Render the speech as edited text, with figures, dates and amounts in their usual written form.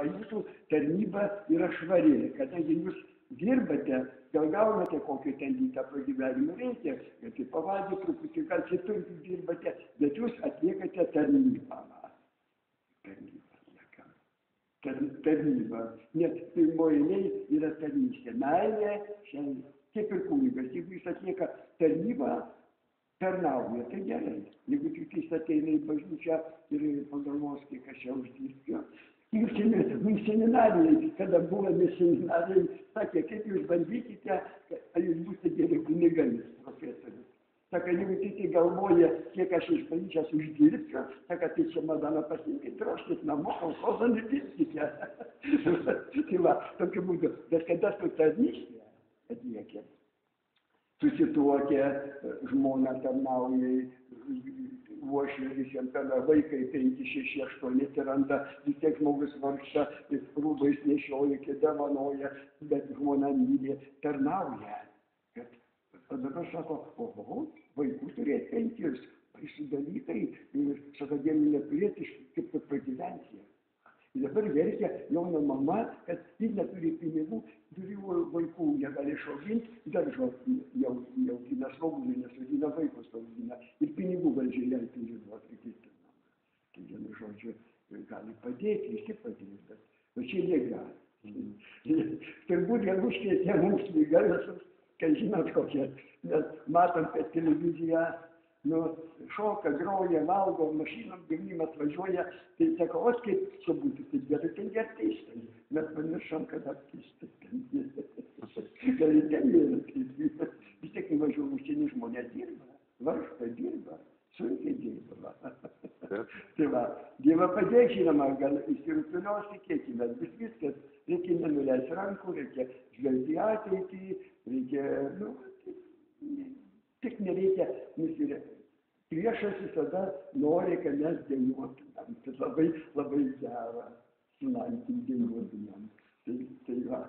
va jūsų tarnyba yra švari, kadangi jūs dirbate, gal gaunate kokį ten lytą pragyvenimą reikia, kad tai pavadė truputį, gal kitur dirbate, bet jūs atliekate tarnybą. Tarnyba. Net pirmojiniai yra tarnystė. Meilė, šiandien, kaip ir kunigas, jeigu jis atlieka tarnybą, tarnauja, tai gerai. Jeigu tik jis ateina į bažnyčią ir pagalvos, kiek aš jau uždirbsiu. Jūs seminarijai, kada buvome seminarijai, sakė, kaip jūs bandykite, ar jūs būsite geri kunigai, profesorius. Saka, jeigu tik galvoja, kiek aš iš bažnyčios uždirbsiu, saka, tai čia madana pasiimkit, droškit namo, kolchozą nedirbkite. Tai va, tokiu būdu. Bet kada su tarnystė atliekė, susituokė, žmona tarnauja, ruošia visiems tada vaikai 5, 6, 8 atsiranda, vis tiek žmogus vargsta, rūbais nešioja, dovanoja, bet žmona myli, tarnauja. O dabar sako, oho, vaikų turėti 5, prisidalytai ir su akademija turėti kaip kad pragyventi. Ir dabar verkia jauna mama, kad jis neturi pinigų, turi vaikų, negali išauginti, daržo jau augina svogūnį, nesudina vaikus augina. Ir pinigų valdžiai jai turi duoti kitą. Tai vienu žodžiu, gali padėti, visi padėti, bet čia jėga. Turbūt gegužkės ne mums lyga visus. Kai žinot kokie, mes matom, kad televizija šoka, groja, valgo, mašinom jaunimas važiuoja, tai sako, o kaip čia būtų, tai gerai, ten artistai. Mes pamiršom, kad artistai ten gal ir ten yra artistai. Vis tiek važiuoja užsienį žmonės dirba, varšta dirba, sunkiai dirba. Tai va, Dievą padėk, žinoma, gal įsirūpinios, tikėkime, viskas, reikia nenuleisti rankų, reikia žvelgti ateitį, reikia, tik nereikia nusirėti. Priešas visada nori, kad mes dėjuotumėm. Tai labai, labai gera, sulankim dėjuotumėm. Tai va.